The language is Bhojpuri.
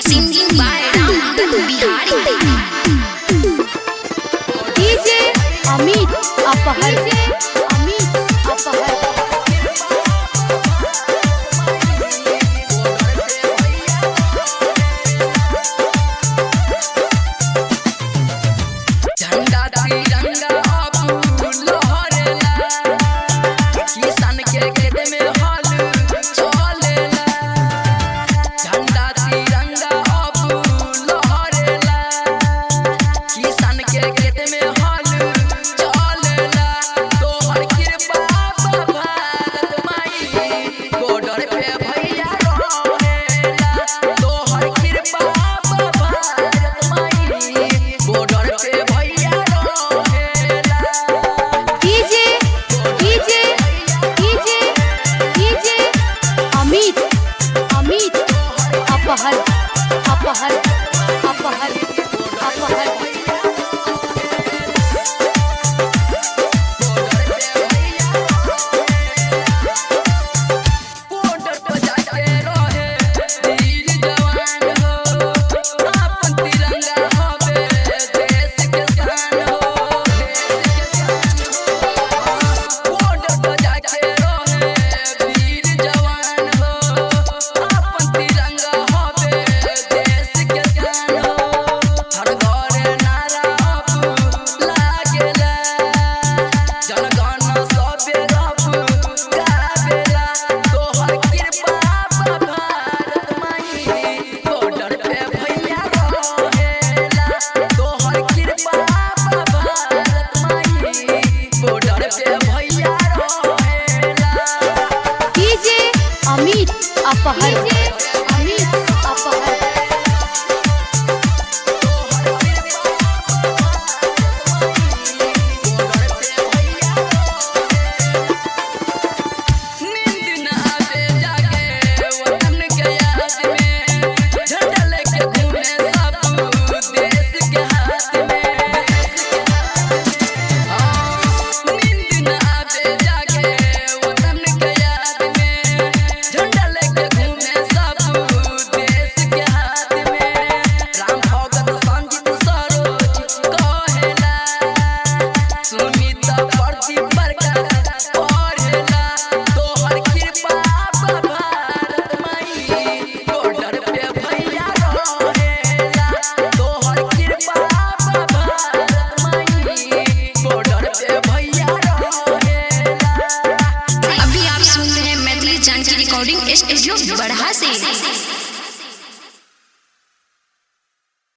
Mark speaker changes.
Speaker 1: Singing by Ram Bihari.
Speaker 2: DJ Amit Apahar. Amit Apahar.
Speaker 3: झंडा तिरंगा अब लहरेला, किसान के खेत में हल चलेला। झंडा तिरंगा अब लहरेला, किसान के खेत में हल चलेला। तोहर कृपा बा भारत माई, बॉर्डर पे भैया रहेला। तोहर कृपा बा भारत माई, बॉर्डर पे भैया रहेला।
Speaker 2: DJ Amit Apahar. Apahar. Apahar. Apahar.